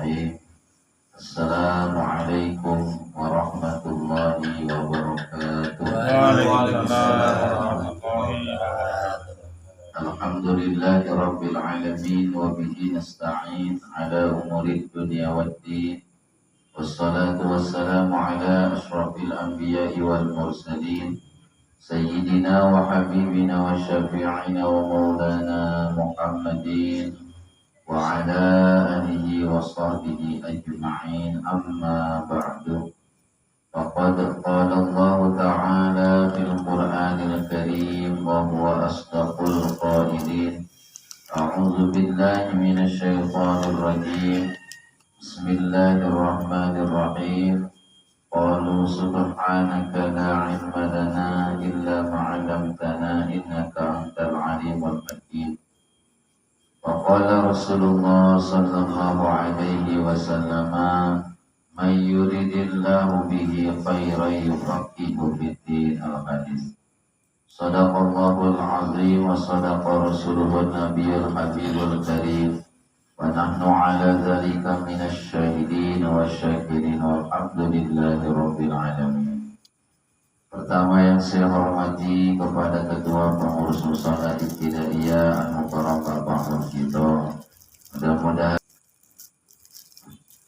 Bismillahirrahmanirrahim. Assalamualaikum warahmatullahi wabarakatuh. Waalaikumsalam. Alhamdulillahi rabbil alamin wa bihi nasta'in ala umurid dunya waddin. Wassalatu wassalamu ala asyrafil anbiya'i wal mursalin sayyidina wa habibina wa syafi'ina wa maulana Muhammadin wa ala alihi wa sahbihi ajma'in, amma ba'du. Faqad qala Allah ta'ala fil Qur'anil Karim wa huwa asdaqul qailin. A'udzu billahi minasy syaithanir rajim. Bismillahirrahmanirrahim. Qalu subhanaka la 'ilma lana illa ma 'allamtana innaka antal 'alimul hakim. Wa qala Rasulullah sallallahu alaihi wasallam, "Man yuridillahu bihi khairan yufaqihu fid-din." Al-Hadis. Shadaqallahul 'azim wa shadaqa rasuluhun nabiyyul habibul karim. Wa nahnu 'ala dzalika minasy syahidin wasyakirin walhamdulillahi rabbil alamin. Pertama yang saya hormati kepada Ketua Pengurus Musala Ibtidaiyah Al-Mukarram Bapak Mursyito. Mudah-mudahan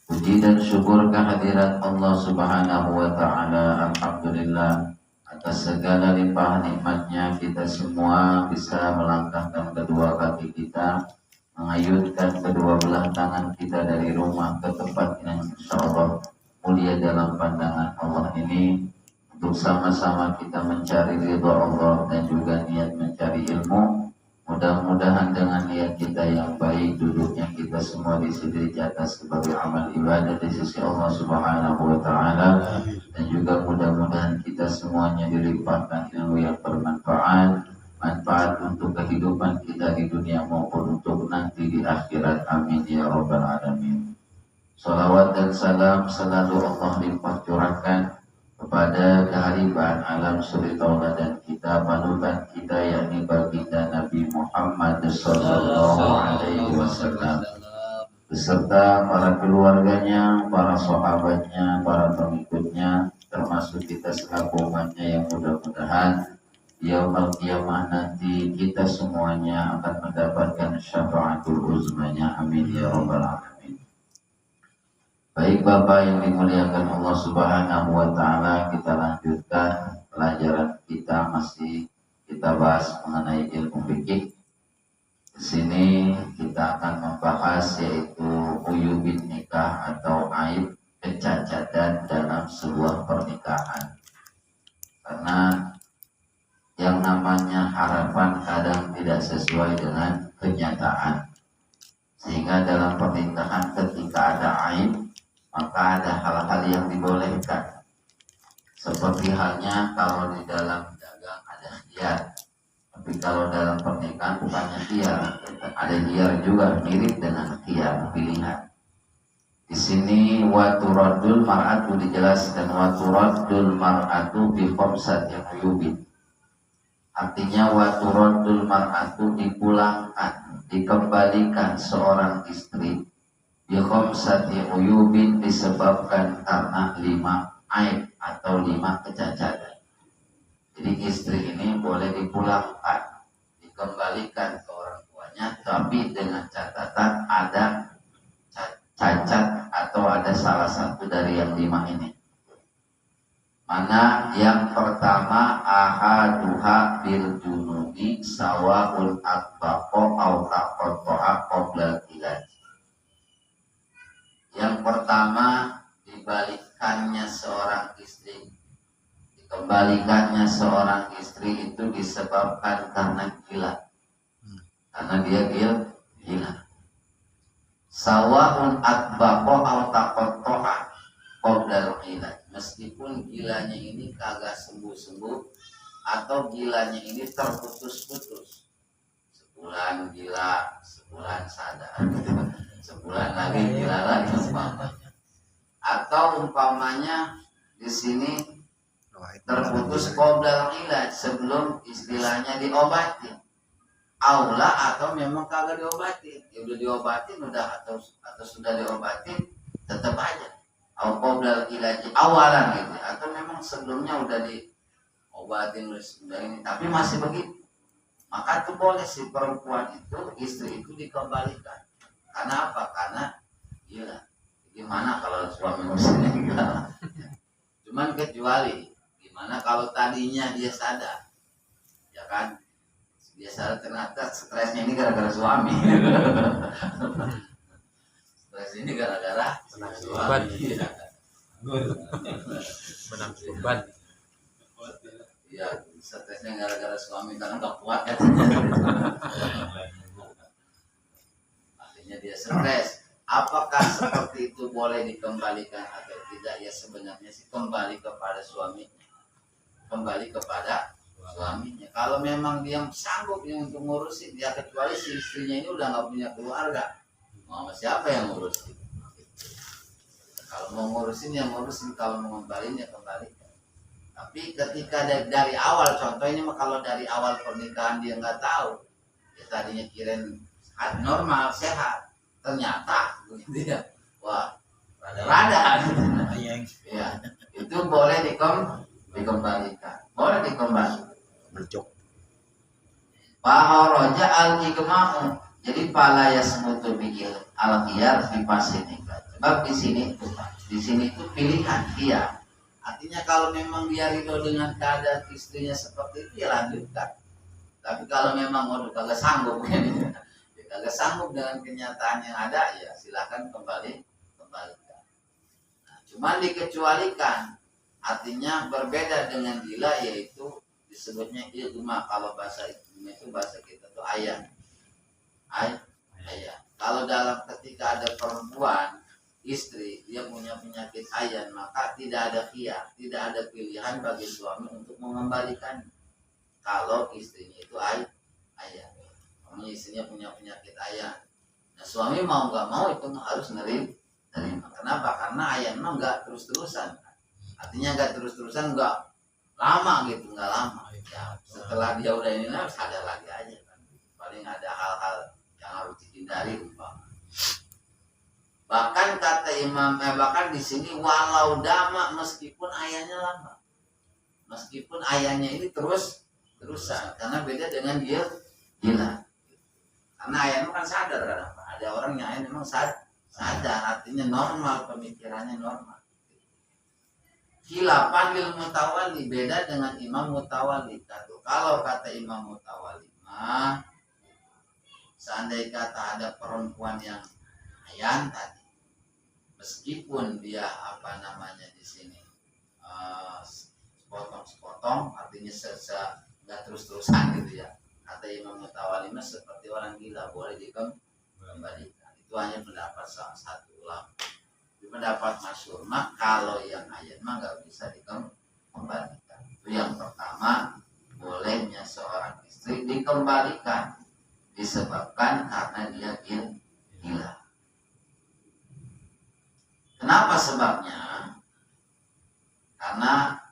puji dan syukur kehadirat Allah Subhanahu wa Ta'ala. Alhamdulillah atas segala limpahan nikmatnya kita semua bisa melangkahkan kedua kaki kita, mengayunkan kedua belah tangan kita dari rumah ke tempat yang insyaallah mulia dalam pandangan Allah ini, untuk sama-sama kita mencari ridha Allah dan juga niat mencari ilmu. Mudah-mudahan dengan niat kita yang baik, duduknya kita semua di sini di atas sebagai amal ibadah di sisi Allah Subhanahu wa Ta'ala, dan juga mudah-mudahan kita semuanya dilimpahkan ilmu yang bermanfaat, manfaat untuk kehidupan kita di dunia maupun untuk nanti di akhirat. Amin ya rabbal alamin. Salawat dan salam selalu Allah limpah curahkan kepada keharibaan alam suri tauladan kita, panutan kita, yakni baginda Nabi Muhammad sallallahu alaihi wasallam, beserta para keluarganya, para sahabatnya, para pengikutnya, termasuk kita selaku umatnya, yang mudah-mudahan yaumul qiyamah nanti kita semuanya akan mendapatkan syafaatul uzmanya. Amin ya rabbal alamin. Baik Bapak yang dimuliakan Allah Subhanahu wa Ta'ala, kita lanjutkan pelajaran kita, masih kita bahas mengenai ilmu fikih. Di sini kita akan membahas yaitu uyubin nikah atau aib kecacatan dalam sebuah pernikahan. Karena yang namanya harapan kadang tidak sesuai dengan kenyataan, sehingga dalam pernikahan ketika ada aib maka ada hal-hal yang dibolehkan. Seperti halnya kalau di dalam dagang ada khiyar, tapi kalau dalam pernikahan bukannya khiyar, ada khiyar juga, mirip dengan khiyar, pilihan. Di sini waturadul mar'atu dijelaskan, waturadul mar'atu bi khamsatin uyubin. Artinya waturadul mar'atu dipulangkan, dikembalikan seorang istri bi khamsati uyubin disebabkan karena 5 aib atau 5 kecacatan. Jadi istri ini boleh dipulangkan, dikembalikan ke orang tuanya, tapi dengan catatan ada cacat atau ada salah satu dari yang 5 ini. Mana yang pertama, ahaduha bil junubi sawaun atbaqo au taqatta'a qabla ilaj. Yang pertama, dibalikannya seorang istri, dikembalikannya seorang istri itu disebabkan karena gila, karena dia gila. Sawaun atbaqo au taqatta'a qabla ilaj. Meskipun gilanya ini kagak sembuh-sembuh atau gilanya ini terputus-putus. Sebulan gila, sebulan sadar, sebulan lagi gila lagi umpamanya. Atau umpamanya di sini terputus qoblal ilaj, sebelum istilahnya diobati. aula atau memang kagak diobatin. Ya udah diobatin atau sudah diobatin tetap aja. Au qablal ilaji awalan gitu. Atau memang sebelumnya udah diobatin udah ini tapi masih begitu. Maka tuh boleh si perempuan itu istri itu dikembalikan. Karena apa? Karena gila. Gimana kalau suami meninggal? Cuman kecuali gimana kalau tadinya dia sadar, ya kan? Dia sadar ternyata stresnya ini gara-gara suami. Stres ini gara-gara suami. Menang beban. Iya, stresnya gara-gara suami karena nggak kuat kan. Artinya dia stres. Apakah seperti itu boleh dikembalikan atau tidak? Ya sebenarnya sih kembali kepada suaminya. Kembali kepada suaminya. Kalau memang dia sanggup ya untuk ngurusin dia, kecuali si istrinya ini udah nggak punya keluarga, mau siapa yang ngurusin? Kalau mau ngurusin ya ngurusin, kalau mau kembaliin ya kembalikan. Tapi ketika dari awal, contoh ini kalau dari awal pernikahan dia nggak tahu, ya tadinya kirain normal sehat, ternyata gitu ya, wah rada-rada ya, itu boleh dikembalikan, boleh dikembalikan. Pahoroja al-hikmah, jadi pala yasmutu bikil al-khiyar fi pasinika. Sebab di sini itu pilihan dia. Artinya kalau memang dia ridho dengan keadaan istrinya seperti itu ya lanjutkan. Tapi kalau memang kagak sanggup kagak sanggup dengan kenyataan yang ada, ya silakan kembalikan. Nah, cuman dikecualikan, artinya berbeda dengan gila, yaitu disebutnya ilma. Kalau bahasa itu bahasa kita tuh ayah. Kalau dalam ketika ada perempuan istri dia punya penyakit ayan, maka tidak ada khiyar, tidak ada pilihan bagi suami untuk mengembalikan. Kalau istrinya itu ayan, istrinya punya penyakit ayan, nah suami mau nggak mau itu harus nerima. Kenapa? Karena ayan mah nggak terus-terusan. Artinya nggak terus-terusan, nggak lama gitu, nggak lama. Ya, setelah dia udah ini harus sadar lagi aja kan. Paling ada hal-hal yang harus dihindari. Bahkan kata Imam, bahkan di sini walau dama, meskipun ayahnya lama, meskipun ayahnya ini terusan, karena beda dengan dia gila. Karena ayahnya kan sadar kan apa? Ada orang yang ayah memang sadar, artinya normal, pemikirannya normal. Khilafan lil mutawali, beda dengan imam mutawali. Kalau kata imam mutawali mah, seandainya kata ada perempuan yang ayan tadi, meskipun dia di sini sepotong, artinya nggak terus-terusan gitu ya. Kata imam mutawali mah seperti orang gila, boleh dikembalikan. Itu hanya pendapat salah satu ulama. Pendapat masyhur mah kalau yang ayat mah nggak bisa dikembalikan. Itu yang pertama, bolehnya seorang istri dikembalikan disebabkan karena dia gila. Kenapa sebabnya? Karena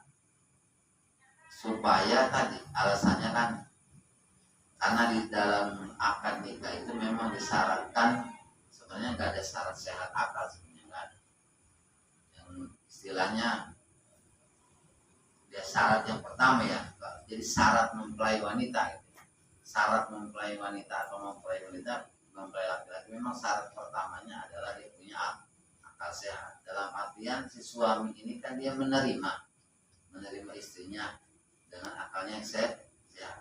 supaya tadi alasannya kan karena di dalam akad nikah itu memang disyaratkan, sebenarnya nggak ada syarat sehat akal sebenarnya, nggak ada. Yang istilahnya dia syarat yang pertama ya, jadi syarat mempelai wanita gitu. Syarat mempelai wanita atau mempelai laki-laki memang syarat pertamanya adalah dia punya akal sehat. Dalam artian si suami ini kan dia menerima istrinya dengan akalnya yang sehat.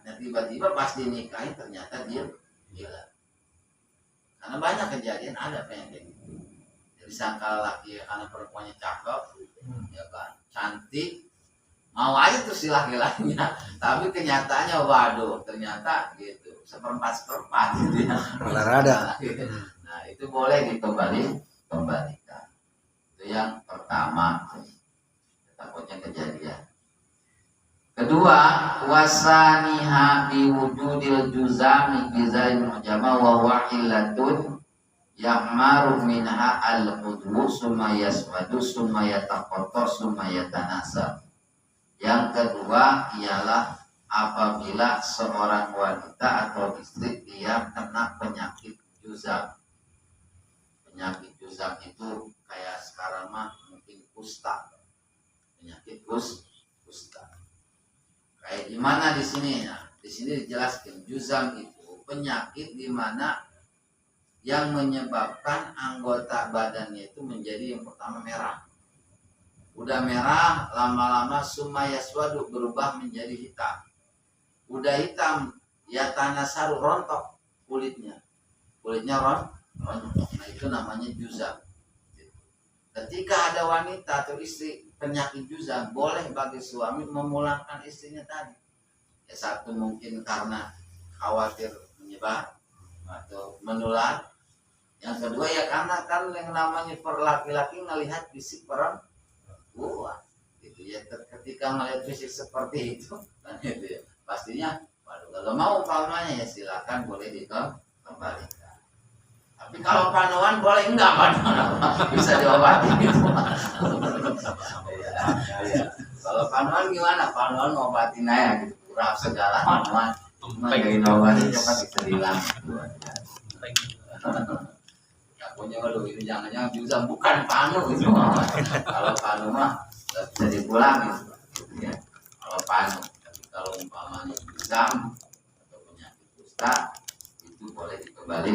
Nah tiba-tiba pas dinikahi ternyata dia gila. Karena banyak kejadian ada kayak gitu. Jadi sangka laki karena perempuannya cakep, ya kan, cantik, mau aja tuh si laki-lakinya, tapi kenyataannya waduh, ternyata gitu, seperempat gitu ya. Rada. Nah itu boleh kembalikan. Itu yang pertama, takutnya kejadian. Kedua, wasaniha biwujudil juzami bizain mujama wa wahilatun ya'maru minha al-qudwu summa yaswadu summa yataqatta summa yatanasab. Yang kedua ialah apabila seorang wanita atau istri dia kena penyakit juzam. Penyakit juzam itu kayak sekarang mah mungkin kusta. Penyakit kusta. Kayak gimana di sini ya? Di sini dijelaskan juzam itu penyakit di mana yang menyebabkan anggota badannya itu menjadi yang pertama merah. Udah merah, lama-lama sumayaswadu berubah menjadi hitam. Udah hitam, ya tanah saru rontok kulitnya. Kulitnya rontok. Nah itu namanya juzam. Ketika ada wanita atau istri penyakit juzam, boleh bagi suami memulangkan istrinya tadi. Ya satu mungkin karena khawatir menyebar atau menular. Yang kedua ya karena kan yang namanya laki-laki ngelihat fisik perempuan gitu ya, ketika ngelihat fisik seperti itu kan gitu ya, pastinya waduh kalau mau pamannya ya silakan boleh dikembalikan. Tapi kalau panuan boleh enggak panuan bisa diobati gitu. Ya. Kalau panuan gimana? Panuan ngobatin aja gitu, kurang segala panuan. Pengen obatin coba bisa hilang gitu aja. Punya waduh ini jangan-jangan juzam bukan panu gitu. Kalau panu mah bisa dipulang gitu ya. Kalau panu, tapi kalau umpamanya juzam atau penyakit kusta itu boleh kembali.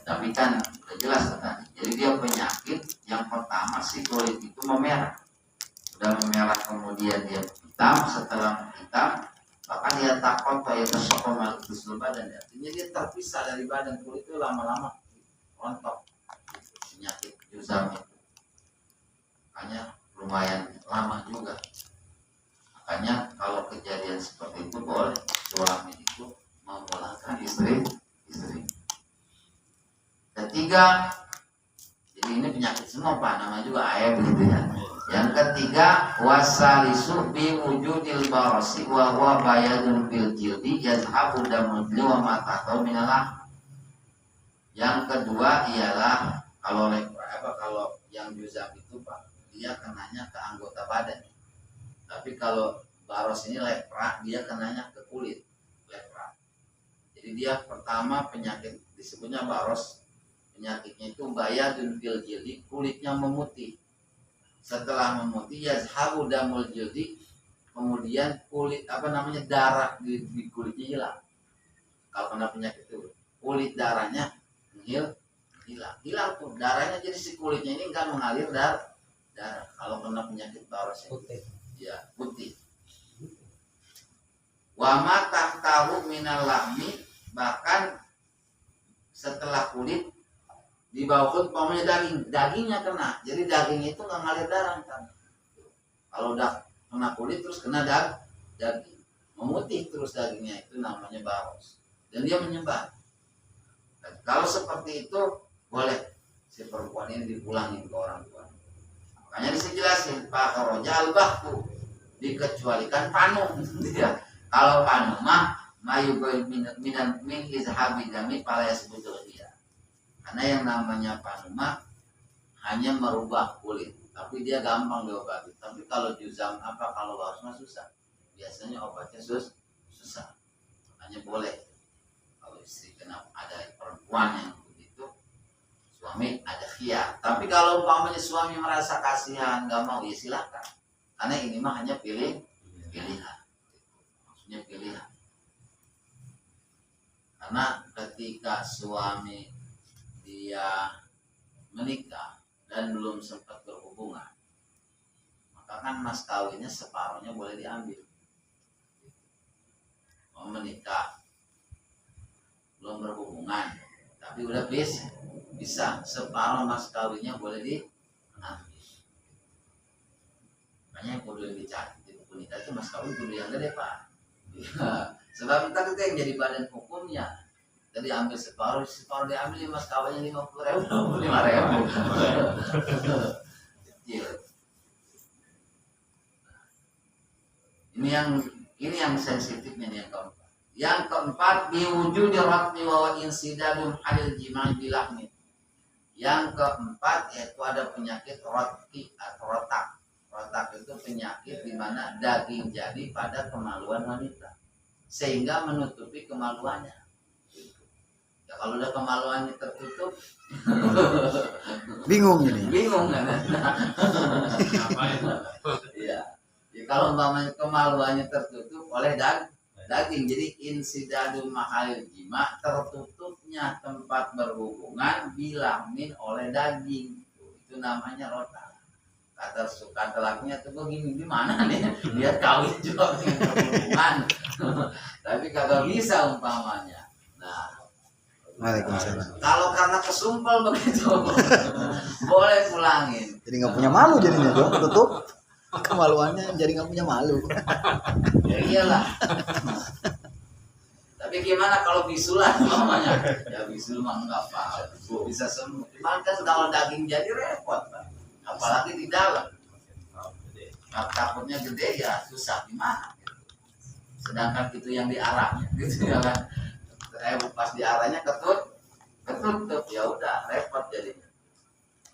Tapi kan udah jelas tadi. Jadi dia penyakit yang pertama si kulit itu memerah. Sudah memerah kemudian dia hitam, setelah hitam bahkan dia takut kayak tersokomal di seluruh badan. Artinya dia terpisah dari badan, kulit itu lama-lama rontok. Penyakit juzam itu makanya lumayan lama juga. Makanya kalau kejadian seperti itu boleh suami itu memulangkan istri. Ketiga, jadi ini penyakit semua Pak, nama juga aib gitu ya. Yang ketiga, wasalisu bi wujudil barasi wa huwa bayadun bil jildi yazhabu damul wa mataqaw minalah. Yang kedua ialah kalau yang juzam itu Pak, dia kenanya ke anggota badan. Tapi kalau baros ini lepra, dia kenanya ke kulit, lepra. Jadi dia pertama penyakit disebutnya baros. Penyakitnya itu bayadun bil jildi, kulitnya memutih. Setelah memutih yazhabu damul jildi, kemudian kulit darah di kulitnya hilang. Kalau kena penyakit itu kulit darahnya hilang tuh darahnya, jadi si kulitnya ini enggak mengalir darah. Kalau kena penyakit baros ya putih. Wa ma tahtahu minal lahmi, bahkan setelah kulit di bawah umpamanya dagingnya kena, jadi daging itu nggak ngalir darah kan. Kalau udah kena kulit terus kena daging memutih terus dagingnya, itu namanya baros dan dia menyebar. Dan kalau seperti itu boleh si perempuan ini dipulangin ke orang tua. Makanya disejelasin Pak Rojal bahku dikecualikan panu. Kalau panu mah mayubai min izhabi dami pala sebetul dia. Karena yang namanya panuma hanya merubah kulit, tapi dia gampang diobati. Tapi kalau juzam kalau baros susah. Biasanya obatnya susah. Makanya boleh kalau istri kena ada perempuan yang begitu, suami ada khiyar. Tapi kalau umpamanya suami merasa kasihan, nggak mau, ya silakan. Karena ini mah hanya pilihan. Maksudnya pilihan. Karena ketika suami dia menikah dan belum sempat berhubungan, maka kan mas kawinnya separuhnya boleh diambil. Mau menikah belum berhubungan tapi udah bisa separuh mas kawinnya boleh diambil. Makanya kudu dicari di buku nikah itu mas kawin kudu yang gede Pak. Sebab kita yang jadi badan hukumnya. Jadi ambil separuh diambil mas kawinnya 50.000, 5.000. Kecil. Ini yang sensitifnya nih yang keempat. Yang keempat biwujudi ratmi wa insidadum adil jimal bilahmi. Yang keempat yaitu ada penyakit rotki atau rotak. Rotak itu penyakit di mana daging jadi pada kemaluan wanita sehingga menutupi kemaluannya. Ya kalau udah kemaluannya tertutup, bingung ini. bingung kan? Iya. Ya, kalau umpamanya kemaluannya tertutup oleh daging, jadi insidadu mahalil jima, tertutupnya tempat berhubungan bilahmin oleh daging, itu namanya rotak. Kata lakinya tuh begini, gimana nih dia kawin juga dengan berhubungan tapi kagak bisa umpamanya. Nah, Waalaikumsalam. kalau karena kesumpel begitu boleh pulangin. Jadi nggak punya malu jadinya dong, tutup kemaluannya jadi nggak punya malu. Ya iyalah. Tapi gimana kalau bisulan umpamanya? Ya bisul mah enggak apa, bisa sembuh. Cuman kan kalau daging jadi repot, Pak. Apalagi di dalam. Takutnya gede ya susah gimana gitu. Sedangkan itu yang diarahnya gitu ya kan. Pas diarahnya ketutup ya udah repot jadinya.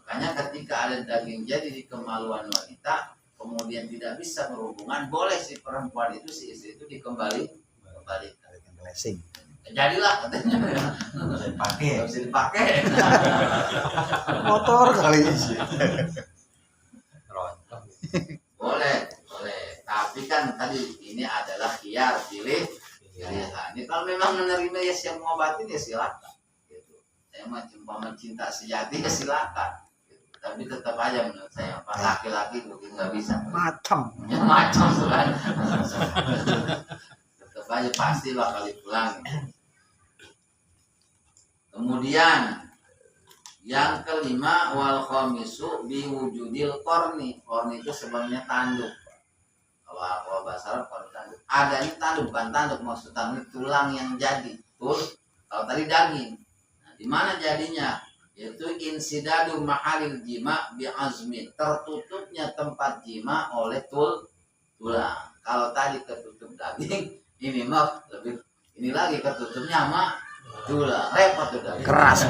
Makanya ketika ada daging jadi di kemaluan wanita kemudian tidak bisa berhubungan, boleh si perempuan itu, si istri itu dikembalikan. Blessing. Jadilah katanya. Bisa dipakai. Motor kali. Boleh. Tapi kan tadi ini adalah khiyar, pilih. Ini kalau memang menerima ya siap mengobatin ya silakan. Gitu. Saya mah cuma cinta sejati ya silakan. Gitu. Tapi tetap aja menurut saya laki-laki mungkin nggak bisa. Macam Kan. Tetap aja pasti bakal dipulang. Kemudian yang kelima wal khamisu biwujudil korni. Korni itu sebenarnya tanduk. Kalau bahasa Arab korni tanduk. Adanya tanduk, bukan tanduk, maksud tanduk tulang yang jadi. Kalau tadi daging. Nah, di mana jadinya? Yaitu insidadu mahalil jima bi azmin. Tertutupnya tempat jima oleh tulang. Kalau tadi ketutup daging, ini mah lebih ini lagi ketutupnya sama tulang. Repot udah. keras.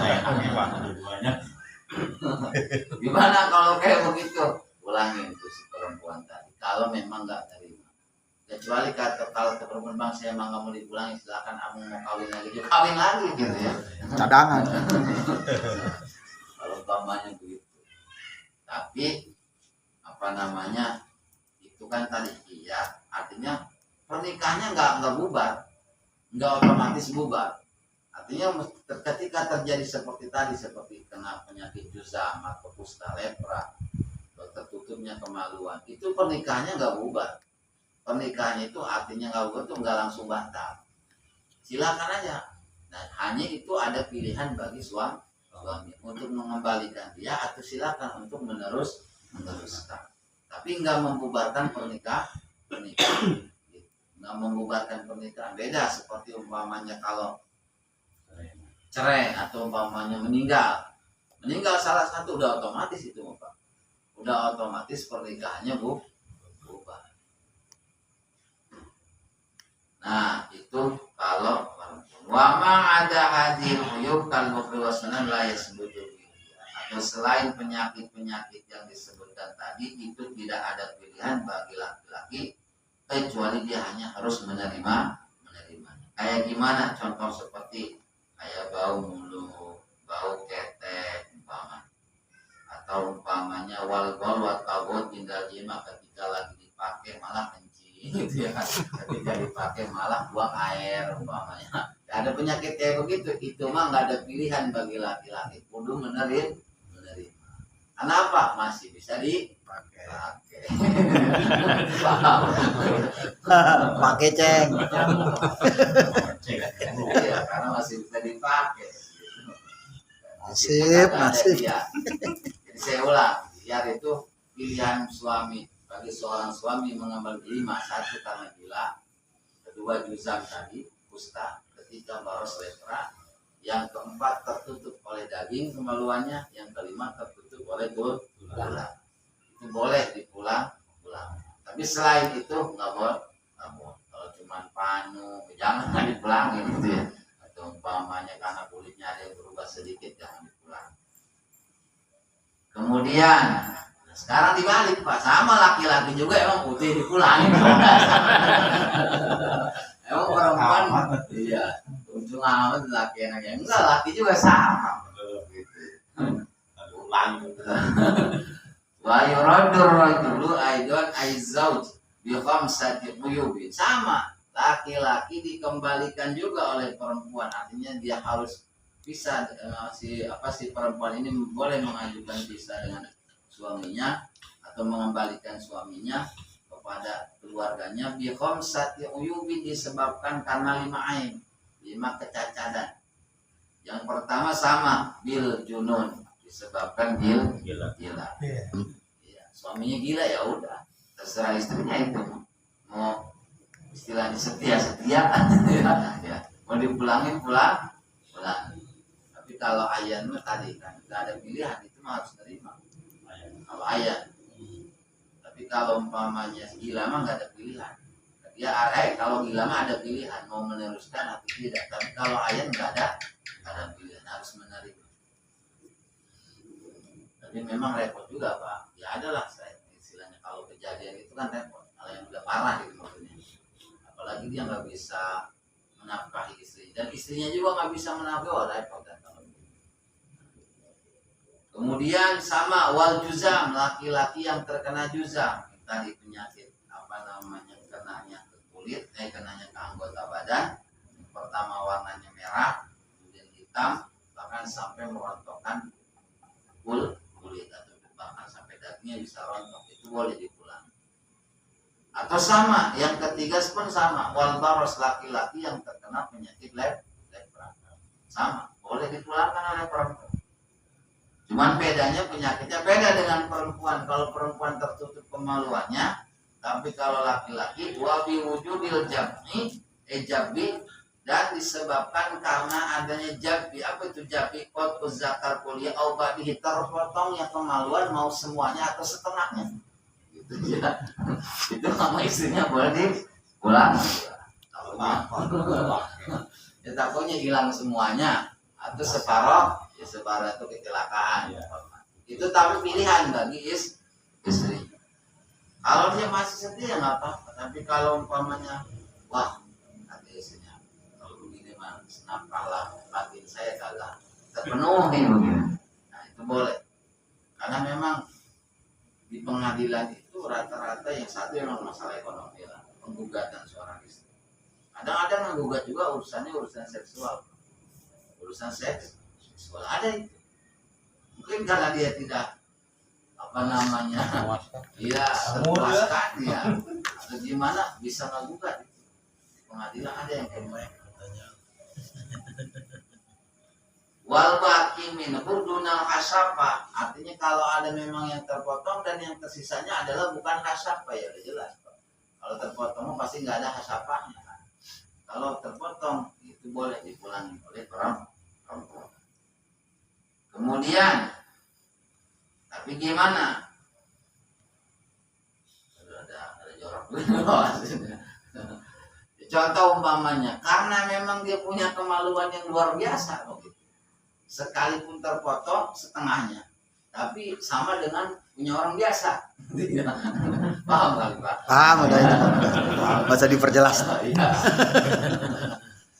Gimana kalau kayak begitu? Ulangin tuh si perempuan tadi. Kalau memang nggak terima, kecuali kalau ke perempuan bang saya emang nggak mau dipulangi, silakan kamu mau kawin lagi, juga kawin lagi gitu ya. Cadangan. Kalau umpamanya begitu. Tapi apa namanya itu kan tadi iya, artinya pernikahannya nggak bubar, nggak otomatis bubar. Artinya ketika terjadi seperti tadi, seperti kena penyakit juzam atau kusta, lepra, tertutupnya kemaluan, itu pernikahannya nggak bubar. Pernikahannya itu artinya nggak bubar itu nggak langsung batal. Silakan aja. Nah, hanya itu ada pilihan bagi suami untuk mengembalikan dia atau silakan untuk meneruskan. Tapi nggak membubarkan pernikahan. Nggak membubarkan pernikahan. Beda seperti umpamanya kalau cerai atau umpamanya meninggal salah satu udah otomatis itu Pak. Udah otomatis pernikahannya bubar. Nah itu kalau wama ada hadir uyub kan mukriwasanan layas sebutnya atau selain penyakit-penyakit yang disebutkan tadi itu tidak ada pilihan bagi laki-laki kecuali dia hanya harus menerimanya. Kayak gimana? Contoh seperti kayak bau mulut, bau ketek umpamanya, atau umpamanya wal-wal watawot tinggal jima ketika lagi dipakai malah kencing gitu ya, ketika dipakai malah buang air umpamanya. Ada penyakit kayak begitu, itu mah nggak ada pilihan bagi laki-laki, kudu menerima. Kenapa? Masih bisa dipakai. Pakai ceng. Iya, karena masih bisa dipakai. Nasib. Ya. Jadi saya ulang, biar itu pilihan suami bagi seorang suami mengambil 5, 1 karena gila, 2 juzam tadi, kusta, ketiga baros lepra, yang keempat tertutup oleh daging kemaluannya, yang kelima tertutup oleh tulang. Itu boleh dipulang. Tapi selain itu nggak boleh. Kalau cuma panu, jangan dipulangin gitu ya. Atau umpamanya karena kulitnya ada yang berubah sedikit, jangan dipulang. Kemudian, Sekarang dibalik Pak, sama laki-laki juga emang putih dipulangin. Emang perempuan, iya, untung amat laki anaknya. Enggak, laki juga sama. Gitu. Wa yuradur rajulu aidan aizauj bi khamsati quyubin. Sama, laki-laki dikembalikan juga oleh perempuan. Artinya dia harus bisa si perempuan ini boleh mengajukan pisah dengan suaminya atau mengembalikan suaminya kepada keluarganya bi khamsati uyubin, disebabkan karena 5 aib, 5 kecacatan. Yang pertama sama bil junun, disebabkan gila. Ya, suaminya gila ya udah, terserah istrinya itu mau istilahnya setia ya, mau dipulangin pulang. Tapi kalau ayat mah tadi kan nggak ada pilihan, itu mah harus terima kalau ayat. Tapi kalau umpamanya gila mah nggak ada pilihan. Dia kalau gila mah ada pilihan mau meneruskan atau tidak. Tapi kalau ayat nggak ada pilihan, harus menerima. Tapi memang repot juga Pak. Ya adalah istilahnya kalau kejadian itu kan repot. Kalau yang udah parah gitu maksudnya. Apalagi dia nggak bisa menafkahi istri dan istrinya juga nggak bisa menafkahi, wah repot kan kalau gitu. Kemudian sama wal juzam, laki-laki yang terkena juzam, tadi penyakit kenanya ke kulit, kenanya ke anggota badan. Pertama warnanya merah, kemudian hitam, bahkan sampai merontokkan kulit atau bahkan sampai dagingnya bisa rontok, itu boleh dipulang. Atau sama, yang ketiga pun sama, wal baros, laki-laki yang terkena penyakit lepra, sama, boleh dipulangkan oleh perempuan. Cuman bedanya penyakitnya beda dengan perempuan. Kalau perempuan tertutup kemaluannya, tapi kalau laki-laki wabi wujudil jabi dan disebabkan karena adanya jabi. Apa itu jabi? Kot zakar kuliah aubadi, terpotongnya kemaluan mau semuanya atau setengahnya. Gitu ya. Itu sama istrinya boleh dipulang. Ya takutnya hilang semuanya atau separoh, ya separoh itu kecelakaan. Itu tapi pilihan bagi istri. Kalau dia masih setia nggak apa-apa. Tapi kalau umpamanya, wah, kata istrinya, kalau begini mah senapkahlah batin saya kagak terpenuhi begini. Nah itu boleh. Karena memang di pengadilan itu rata-rata yang satu memang masalah ekonomi lah, penggugatan seorang istri. Kadang-kadang menggugat juga urusan seksual. Urusan seksual ada itu. Mungkin karena dia tidak iya terpuaskan ya atau gimana bisa menggugat. Di pengadilan ada yang kayak mereka katanya. Wal baqi min hurdunal hasafa, artinya kalau ada memang yang terpotong dan yang tersisanya adalah bukan hasafa, ya udah jelas Pak. Kalau terpotong pasti nggak ada hasafahnya kan. Kalau terpotong itu boleh dipulangi oleh perempuan. Kemudian, tapi gimana? Ada jorok. Contoh umpamanya, karena memang dia punya kemaluan yang luar biasa, begitu. Sekalipun terpotong setengahnya, tapi sama dengan punya orang biasa. Paham kali Pak? Paham udah itu Pak. Masa diperjelas. Iya.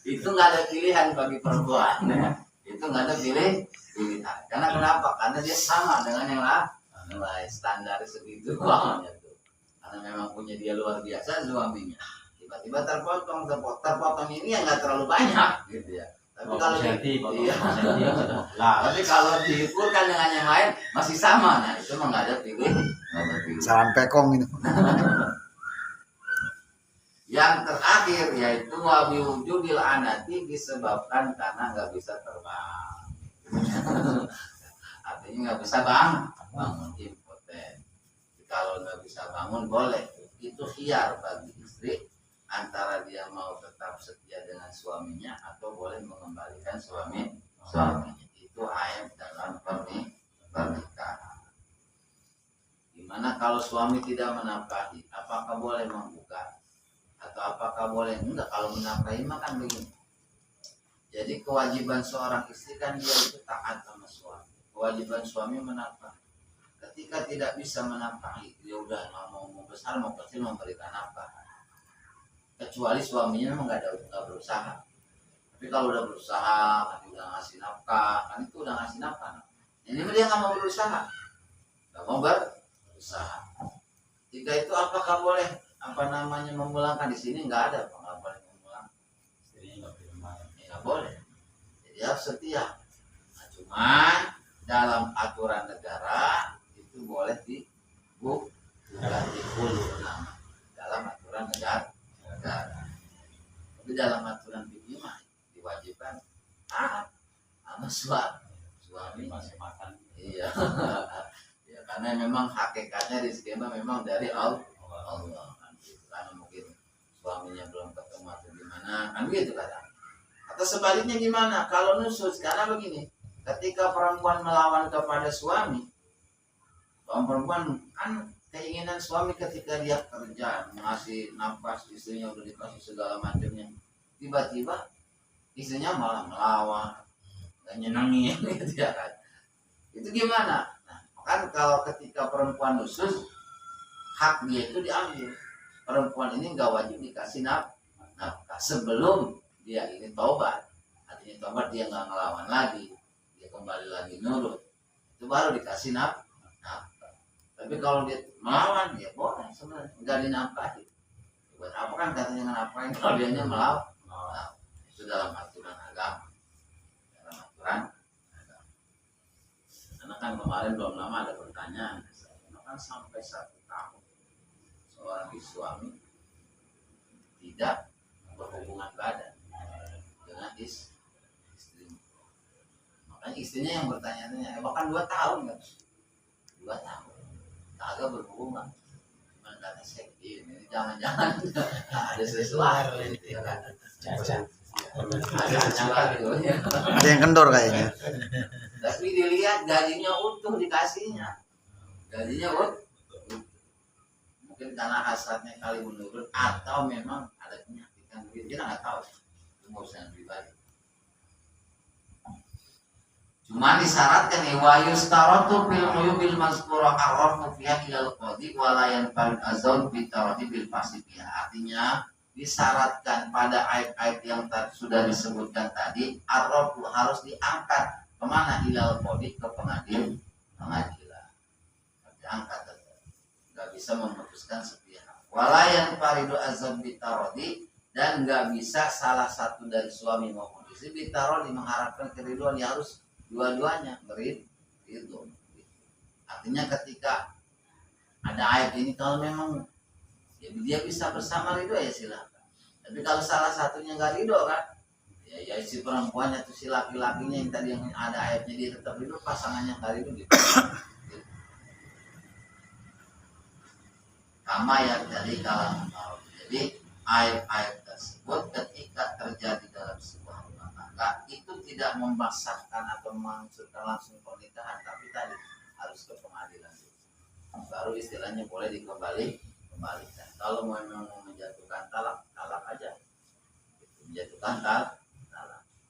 Itu nggak ada pilihan bagi perempuan. Itu nggak ada pilihan. Karena kenapa? Karena dia sama dengan yang lain, standar segitu uangnya tuh. Karena memang punya dia luar biasa suaminya. Tiba-tiba terpotong ini yang nggak terlalu banyak, gitu ya. Tapi kalau tapi kalau diukurkan dengan yang lain masih sama, nah itu mah nggak ada pilihan. Salam pekong itu. Yang terakhir yaitu wabi wujudil anati, disebabkan karena nggak bisa terbang. Artinya nggak bisa bangun impoten. Kalau nggak bisa bangun boleh, itu khiyar bagi istri antara dia mau tetap setia dengan suaminya atau boleh mengembalikan suaminya. Itu ayat dalam pernikahan. Gimana kalau suami tidak menafkahi, apakah boleh membuka atau apakah boleh enggak? Kalau menafkahi mah kan begini. Jadi kewajiban seorang istri kan dia itu taat sama suami. Kewajiban suami menafkahi. ketika tidak bisa menafkahi, dia udah mau besar mau kecil memberikan nafkah, kecuali suaminya memang nggak berusaha. Tapi kalau udah berusaha, kan udah ngasih nafkah, kan itu udah ngasih nafkah. Ini dia nggak mau berusaha, nggak mau berusaha. Jika itu apakah boleh memulangkan? Di sini nggak ada, nggak boleh memulang. Nggak boleh. Jadi harus setia. Nah, cuman dalam aturan negara itu boleh diganti dulu nama dalam aturan negara. Tapi dalam aturan fikih mah diwajibkan taat sama suami masih makan. Iya. Ya, karena memang hakikatnya rezeki memang dari Allah. Karena mungkin suaminya belum ketemu atau gimana, kan gitu kadang. Atau sebaliknya gimana? Kalau nusus, karena begini, ketika perempuan melawan kepada suami, perempuan kan keinginan suami ketika dia kerja ngasih nafas istrinya udah dikasih segala macamnya, tiba-tiba istrinya malah melawan, nggak nyenengin gitu ya kan? Itu gimana? Nah, kan kalau ketika perempuan nusus, hak dia itu diambil. Perempuan ini nggak wajib dikasih nafkah sebelum dia ini taubat. Artinya taubat, dia nggak ngelawan lagi, dia kembali lagi nurut, itu baru dikasih nafkah. Tapi kalau dia melawan, dia boleh sebenarnya nggak dinafkahi. Buat apa kan katanya nafkahin kalau dia melawan? Nah, itu dalam aturan agama. Karena kan kemarin belum lama ada pertanyaan, kan sampai 1 tahun seorang suami tidak berhubungan badan dengan istri. Makanya istrinya yang bertanya-tanya, bahkan 2 tahun kan? 2 tahun agak berhubungan. Cuman kata saya ini jangan-jangan ada sesuatu gitu ya kan. Ada yang kendor kayaknya. Tapi dilihat gajinya utuh dikasihnya. Gajinya utuh. Mungkin karena hasratnya kali menurun atau memang ada penyakit kan kita nggak tahu. Itu urusan pribadi. Cuma disyaratkan nih wa yustaratu fil uyubil mazkurah arrafu fiha ilal qadi wa la yanfa'u azal bi tarati bil fasifiyah. Artinya disyaratkan pada ayat-ayat yang sudah disebutkan tadi, arrafu harus diangkat kemana? Ilal qadi, ke pengadilan. Diangkat, nggak bisa memutuskan sepihak. Wa la yanfa'u azal bi tarati, dan nggak bisa salah satu dari suami maupun istri bi tarati mengharapkan keriduan, dia harus dua-duanya berit itu. Artinya ketika ada ayat ini, kalau memang ya dia bisa bersama ridho ya silakan. Tapi kalau salah satunya nggak ridho kan, ya si perempuannya tuh si laki-lakinya yang tadi yang ada ayatnya dia tetap ridho, pasangannya nggak ridho gitu. Sama ya dari kalangan maut. Jadi ayat-ayat tersebut ketika terjadi dalam sebuah rumah tangga itu tidak memaksakan atau menganjurkan langsung pernikahan, tapi tadi harus ke pengadilan baru istilahnya boleh dikembalikan. Kalau memang mau menjatuhkan talak aja, menjatuhkan talak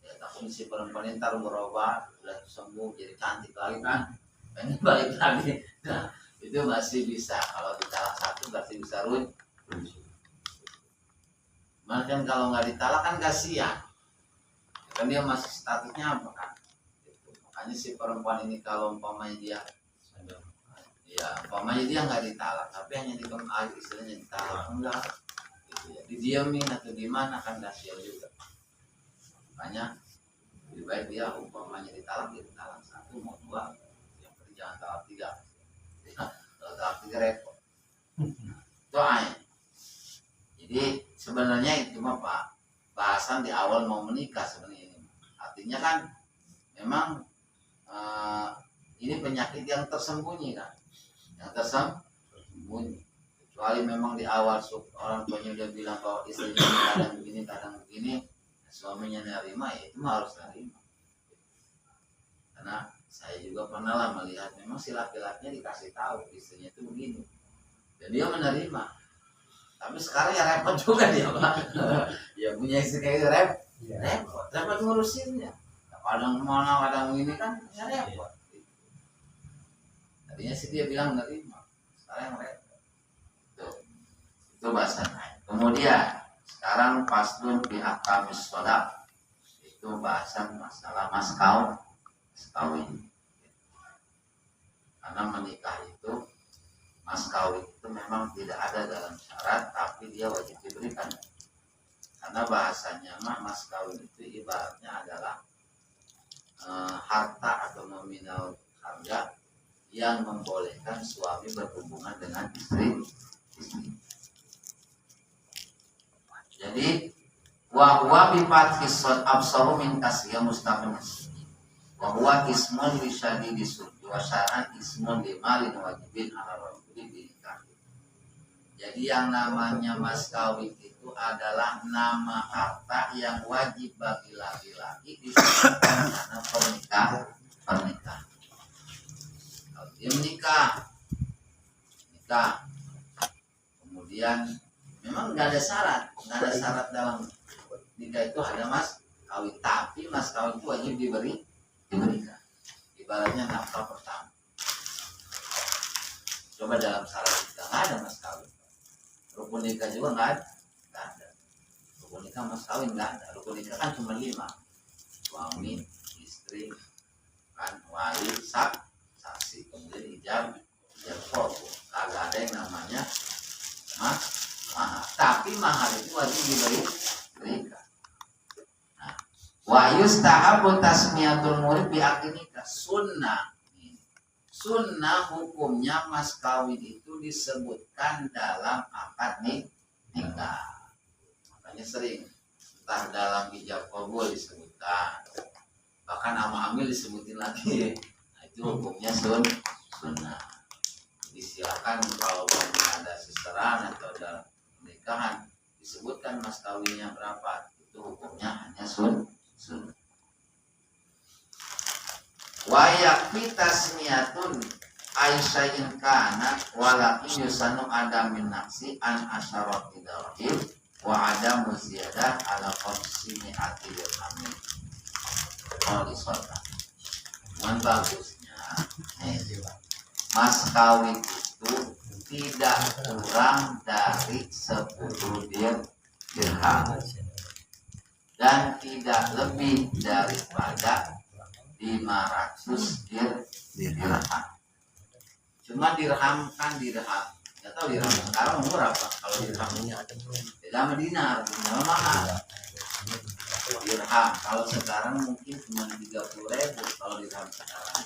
ya. Takut si perempuan ini taruh berubah sudah sembuh jadi cantik lagi kan, pengen balik lagi. Nah, itu masih bisa. Kalau ditalak satu berarti bisa rujuk. Bahkan kalau nggak ditalak kan kasihan, kan dia masih statusnya apa kan? Makanya si perempuan ini kalau umpamanya dia, ya umpamanya dia nggak ditalak, tapi hanya istilahnya ditalak enggak, gitu ya, didiamin atau gimana kan kasihan juga. Makanya lebih baik dia umpamanya ditalak, dia ditalak 1 mau 2, yang penting jangan talak 3. Kalau talak 3 repot. Itu ayat. Jadi sebenarnya itu mah Pak bahasan di awal mau menikah sebenarnya ini. Artinya kan memang ini penyakit yang tersembunyi kan, yang tersembunyi. Kecuali memang di awal orang tuanya udah bilang bahwa istrinya kadang begini, suaminya nerima, ya itu mah harus nerima. Karena saya juga pernah lah melihat memang si laki-lakinya dikasih tahu istrinya itu begini, dan dia menerima. Tapi sekarang ya repot juga dia Pak. Ya punya istri kayak gitu repot ngurusinnya. Kadang kemana kadang ini kan ya repot. Tadinya sih dia bilang nerima, sekarang reda. Itu bahasanya. Kemudian sekarang paslon fi ahkamis shodaq, itu bahasan masalah mas kawin. Karena menikah itu, mas kawin itu memang tidak ada dalam syarat, tapi dia wajib diberikan. Karena bahasanya mas kawin itu ibaratnya adalah harta atau nominal harga yang membolehkan suami berhubungan dengan istri. Jadi wa huwa bi fathis sad absaru min kasya mustaqim. Wa huwa ismun li syadidi suddi wa syar'an ismun li malin wajibin ala rajuli bi nikah. Jadi yang namanya mas kawin itu adalah nama harta yang wajib bagi laki-laki disebutkan karena pernikahan. Kalau dia nikah, kemudian memang nggak ada syarat dalam nikah itu ada mas kawin, tapi mas kawin itu wajib diberikan. Ibaratnya nafkah pertama. Coba dalam syarat kita nggak ada mas kawin. Rukun nikah juga nggak ada. Rukun nikah mas kawin nggak ada. Rukun nikah kan cuma 5, suami, istri, kan wali, saksi, kemudian ijab kabul. Kagak ada yang namanya mahar. Tapi mahar itu wajib diberikan. Nah, wa yustahabu tasmiyatul murid bi akikah sunnah hukumnya mas kawin itu disebutkan dalam akad nikah. Makanya sering entah dalam ijab kabul disebutkan, bahkan ama amil disebutin lagi. Nah, itu hukumnya sunnah. Disilakan kalau ada sesteran atau ada pernikahan disebutkan mas kawinnya berapa, itu hukumnya hanya sunnah. Wa yakfi tasmiyatun aisya'in kana walakin yusanu adamin naksi an asyarati darhim wa adamu ziyadah ala qamsini ati dirhamin. Kalau disolta dengan bagusnya mas kawin itu tidak kurang dari 10 dirham dan tidak lebih daripada 500 dirham. Cuma dirham kan dirham. Enggak tahu dirham sekarang umur apa. Kalau dirham ini ada beda sama dinar, dinar mahal. Dirham kalau sekarang mungkin cuma 30.000 kalau dirham sekarang.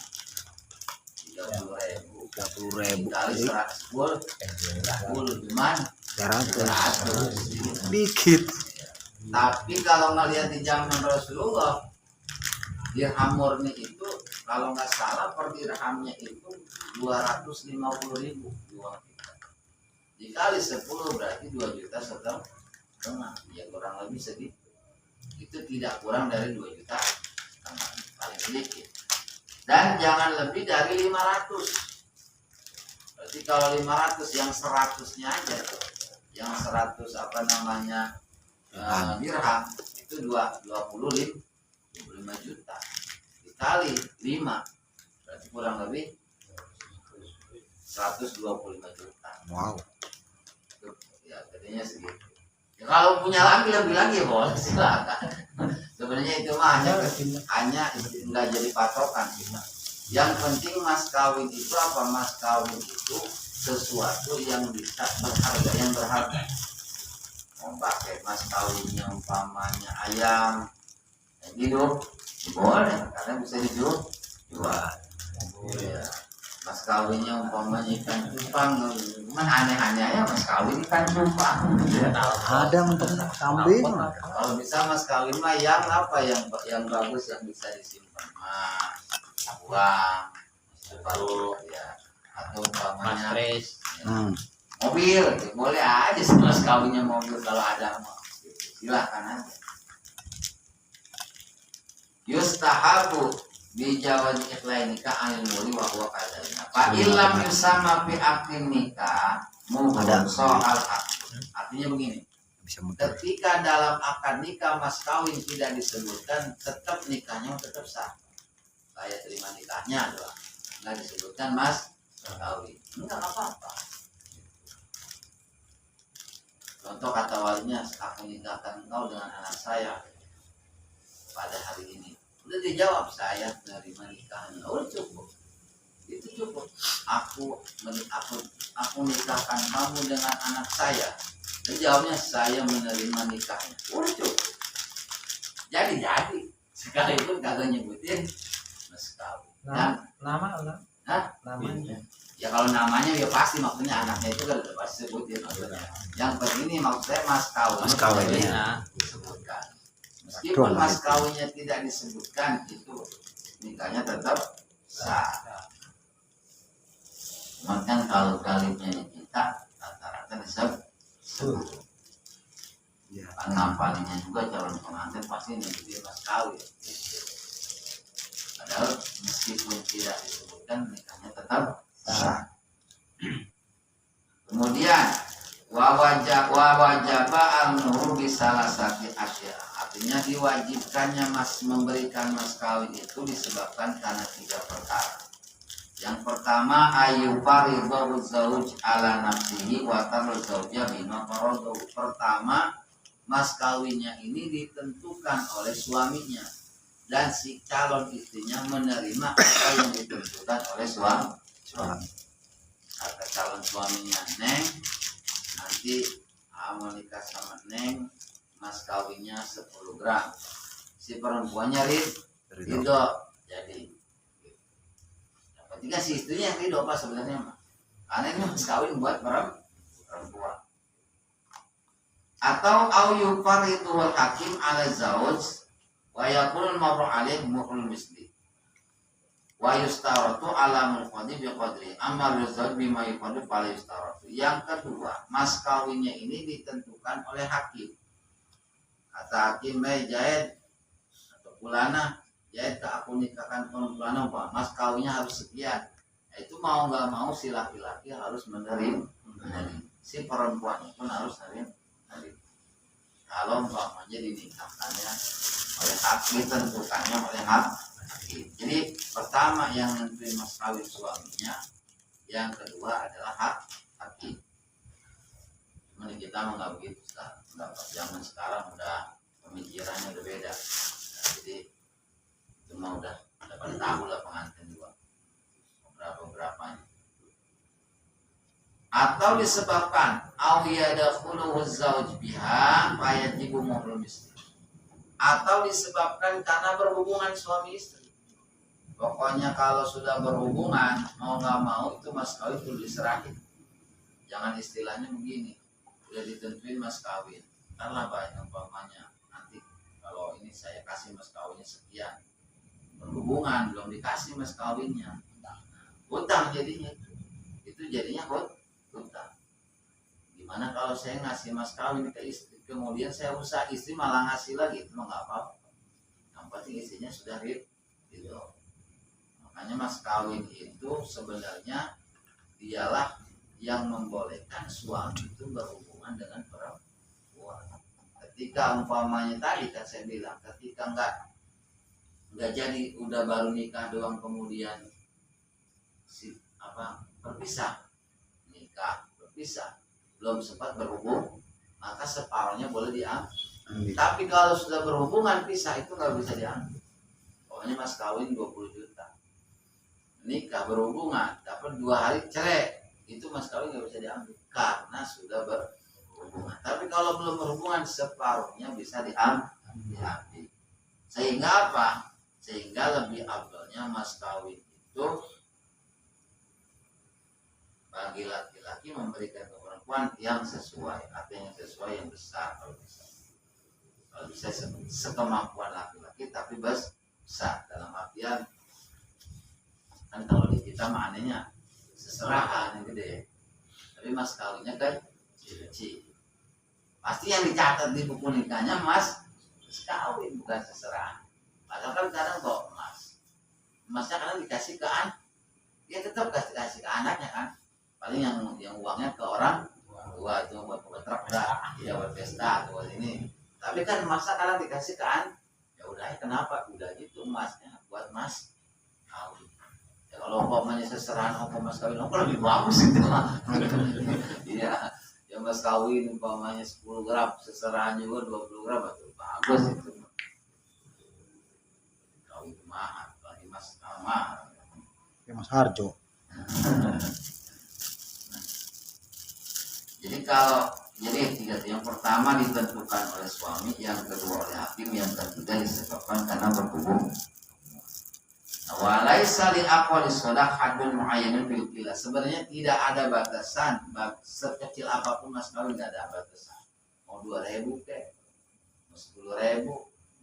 30.000 kali 110 cuman 100 dikit. Tapi kalau ngelihat di zaman Rasulullah, dirham murni itu kalau nggak salah per dirhamnya itu 250.000 uang kita. Dikali 10 berarti 2 juta setengah. Ya kurang lebih segitu. Itu tidak kurang dari 2 juta setengah, paling sedikit. Dan jangan lebih dari 500. Berarti kalau 500 yang 100-nya aja tuh. Yang 100 dirham itu 25 juta dikali 5 berarti kurang lebih 125 juta. Wow. Itu ya jadinya segitu. Ya, kalau punya lebih lagi boleh silakan. Sebenarnya itu mah hanya nggak jadi patokan kita. Yang penting mas kawin itu apa? Mas kawin itu sesuatu yang bisa berharga, yang berharga. Mau pakai mas kawinnya umpamanya ayam hidup boleh karena bisa dijual. Ya. Mas kawinnya umpamanya ikan cupang, cuman aneh-aneh ya mas kawin ikan cupang. Ada untuk kambing. Kalau bisa mas kawin mah yang apa yang bagus yang bisa disimpan mas uang baru ya atau umpamanya mobil boleh aja sih mas kawinnya mobil kalau ada silakan aja. Yustahabu bijawaz ikhlai nikah anil muri wa huwa kadalika. Fa illam yusama fi aqdin nikah muhadam soal akad. Artinya begini. Ketika dalam akad nikah mas kawin tidak disebutkan, tetap nikahnya tetap sah. Saya terima nikahnya doang. Enggak disebutkan mas kawin, enggak apa-apa. Contoh kata walinya, aku nikahkan engkau dengan anak saya pada hari ini. Udah dijawab, saya menerima nikahnya. Oh cukup, itu cukup. Aku nikahkan kamu dengan anak saya. Dia jawabnya, saya menerima nikahnya. Udah cukup. Jadi sekalipun kagak nyebutin mas kawin. Nama namanya. Ya kalau namanya ya pasti maksudnya anaknya itu kan udah pasti sebutin maksudnya. Yang penting ini maksud saya mas kawinnya disebutkan. Meskipun mas kawinnya tidak disebutkan, itu nikahnya tetap sah. Cuman kan kalau kalinya kita rata-rata disebut. Ngapalinnya juga calon pengantin pasti nyebutin mas kawin. Padahal meskipun tidak disebutkan, nikahnya tetap sah. Kemudian wajaba al-nuhur bisalasati asya. Artinya diwajibkannya memberikan mas kawin itu disebabkan karena 3 perkara. Yang pertama, ayyufaridahu zauj ala nafsihi wa tarul zaujah bima faradahu. Pertama, mas kawinnya ini ditentukan oleh suaminya dan si calon istrinya menerima apa yang ditentukan oleh suami. Kata calon suaminya, Neng, nanti mau nikah sama Neng, mas kawinnya 10 gram. Si perempuannya ridho. Jadi yang penting si istrinya yang ridho apa sebenarnya mah. Karena ini mas kawin buat perempuan. Atau au yufaridul hakim ala zauj wa yakunul mawru alaih mu'ul misli wa yustaratu ala mulqadi biqadri amma rizal bima yufadu fala yustaratu. Yang kedua, mas kawinnya ini ditentukan oleh hakim. Kata hakim, Jahid atau Fulana, Jahid aku nikahkan Fulana, Pak, mas kawinnya harus sekian. Itu mau nggak mau si laki-laki harus menerima, si perempuan pun harus menerima. Kalau umpamanya dinikahkannya oleh hakim, tentukannya oleh hakim. Jadi pertama yang nentuin mas kawin suaminya, yang kedua adalah hakim. Cuman kita nggak begitu sekarang. Zaman sekarang udah pemikirannya udah beda. Nah, jadi itu mah udah pada tahu lah pengantin juga berapanya. Atau disebabkan awiyadakhuluhu zauj biha fayajibu muhrul misli. Atau disebabkan karena berhubungan suami istri. Pokoknya kalau sudah berhubungan, mau nggak mau itu mas kawin perlu diserahin. Jangan istilahnya begini, udah ditentuin mas kawin, karena banyak umpamanya nanti kalau ini saya kasih mas kawinnya sekian, berhubungan belum dikasih mas kawinnya, hutang jadinya, itu jadinya hutang. Gimana kalau saya ngasih mas kawin ke istri, kemudian saya usaha istri malah ngasih lagi, itu nggak apa-apa. Yang penting istrinya sudah gitu. Makanya mas kawin itu sebenarnya dialah yang membolehkan suami itu berhubungan dengan perempuan. Ketika umpamanya tadi kan saya bilang, ketika nggak jadi, udah baru nikah doang kemudian berpisah, nikah berpisah, belum sempat berhubung, maka separuhnya boleh diambil. Tapi kalau sudah berhubungan pisah itu nggak bisa diambil. Pokoknya mas kawin 20 juta, nikah berhubungan dapat 2 hari cerai, itu mas kawin nggak bisa diambil karena sudah berhubungan. Tapi kalau belum berhubungan, separuhnya bisa diambil. Sehingga apa? Sehingga lebih afdalnya mas kawin itu bagi laki-laki memberikan ke perempuan yang sesuai, artinya yang sesuai, yang besar kalau bisa sekemampuan laki-laki, tapi besar dalam artian kan kalau di kita maknanya seserahan yang gede, tapi mas kawinnya kan kecil. Pasti yang dicatat di buku nikahnya mas kawin, bukan seserahan. Padahal kan kadang kok emasnya kadang dikasih ke dia tetap kasih ke anaknya kan, paling yang uangnya ke orang tua itu buat truk dah, ya buat pesta buat ini. Tapi kan emasnya kadang dikasih ke ya udah, kenapa udah gitu emasnya buat mas kawin. Ya, Kalau umpamanya seserahan mas kawin lebih bagus itu mah. Iya, yang mas kawin umpamanya 10 gram, seserahan juga 20 gram itu bagus itu. Kawin mahal, lagi mas mahal. Ya Mas Harjo. Jadi yang pertama ditentukan oleh suami, yang kedua oleh hakim, yang ketiga disebabkan karena berhubung. Walaisa li aqwali shadaqatul muayyanun bil qila. Sebenarnya tidak ada batasan, sekecil apapun mas kawin tidak ada batasan. Mau 2.000 ke, mau 10.000,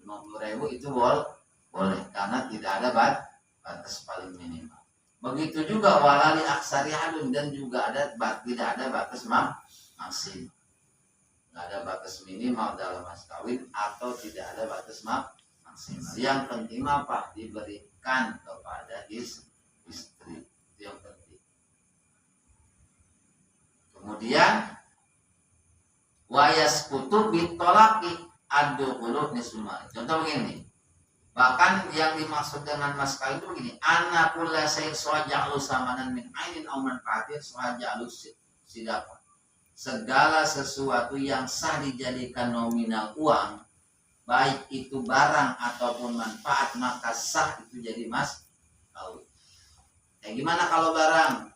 50.000 itu boleh karena tidak ada batas paling minimal. Begitu juga walali aksari hadun, dan juga tidak ada batas maksimal. Tidak ada batas minimal dalam mas kawin atau tidak ada batas maksimal. Yang penting apa? Diberikan kepada istri. Itu yang penting. Kemudian wayaskutu bitolaki ad-dukhulu nismah. Contoh begini. Bahkan yang dimaksud dengan mas kawin itu begini, anakul lasain suaja'lu samanan min ainin aw manfaatin suaja'lu sidaqah. Segala sesuatu yang sah dijadikan nominal uang, baik itu barang ataupun manfaat, maka sah itu jadi mas kawin. Gimana kalau barang?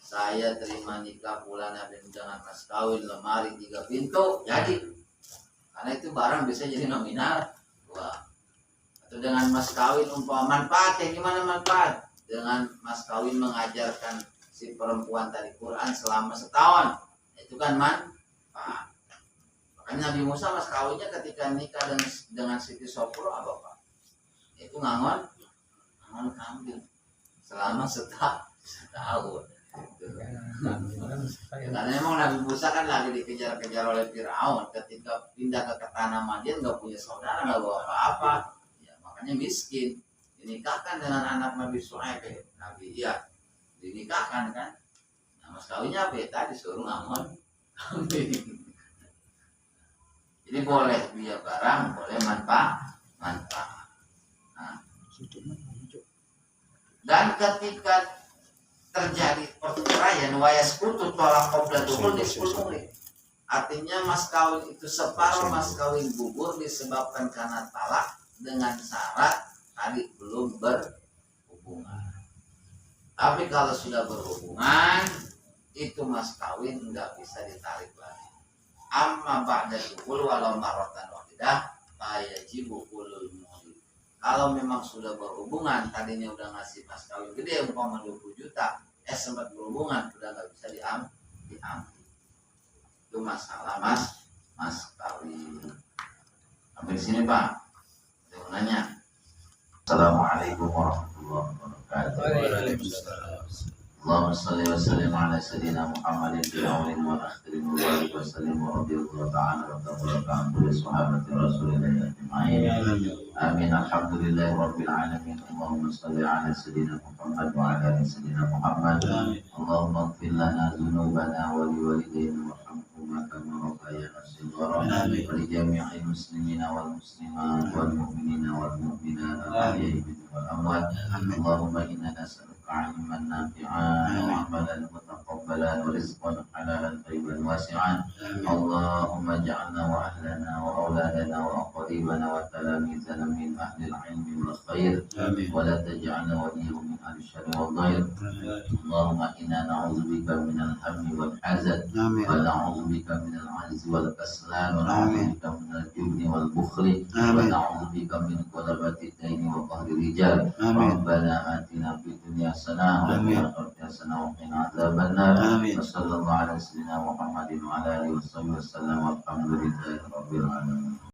Saya terima nikah bulan dengan mas kawin lemari 3 pintu, jadi. Karena itu barang bisa jadi nominal uang. Atau dengan mas kawin umpama manfaat, gimana manfaat? Dengan mas kawin mengajarkan si perempuan tadi Quran selama setahun, itu kan manfaat. Makanya Nabi Musa mas kawinnya ketika nikah dengan Siti Sopro apa Pak? Itu ngangon kambing selama setahun. Karena memang Nabi Musa kan lagi dikejar-kejar oleh Firaun. Ketika pindah ke tanah Madian nggak punya saudara, nggak bawa apa-apa. Makanya miskin, dinikahkan dengan anak Nabi Shu'aib, dinikahkan kan. Nah, mas kawinnya apa ya? Tadi disuruh ngamon. Jadi boleh dia barang, boleh manfaat. Nah. Dan ketika terjadi perceraian, wayaskutu tolak qabla dukhul disebut. Artinya mas kawin itu separuh mas kawin gugur disebabkan karena talak, dengan syarat tadi belum berhubungan. Tapi kalau sudah berhubungan, itu mas kawin nggak bisa ditarik lagi. Amma ba'da dukhul walau marratan wahidah fayajibu qulul muhli. Kalau memang sudah berhubungan, tadinya udah ngasih mas kawin gede umpama 20 juta, sempat berhubungan udah nggak bisa diambil. Itu masalah mas kawin. Sampai sini Pak. Nanya. Assalamualaikum warahmatullahi wabarakatuh. Allahumma salli wa sallim ala sayyidina Muhammadin fil awwalin wal akhirin wa barik wa sallim wa radiyallahu ta'ala wa tabaraka an kulli sahabati rasulillahi ajma'in. Amin. Alhamdulillahi rabbil alamin. Allahumma salli ala sayyidina Muhammad wa ala ali sayyidina Muhammad. Allahumma ighfir lana dhunubana wa liwalidayna warhamhuma kama rabbayana shighara. Wa li jami'il muslimina wal muslimat wal mu'minina wal mu'minat al-ahya'i minhum wal amwat. Allahumma inna nas'aluka علما نافعا وعملا متقبلا ورزقا حلالا طيبا واسعا. اللهم اجعلنا واهلنا واولادنا واقاربنا وتلاميذنا من اهل العلم والخير ولا تجعلنا وليهم من اهل الشر والضير. اللهم انا نعوذ بك من الهم والحزن ونعوذ بك من العجز والكسلان ونعوذ بك من الجبن والبخل ونعوذ بك من غلبة الدين وقهر الرجال. ربنا آتنا في الدنيا حسنة وفي الآخرة حسنة وقنا عذاب النار. وصلى الله على سيدنا محمد وعلى آله وصحبه وسلم والحمد لله رب العالمين.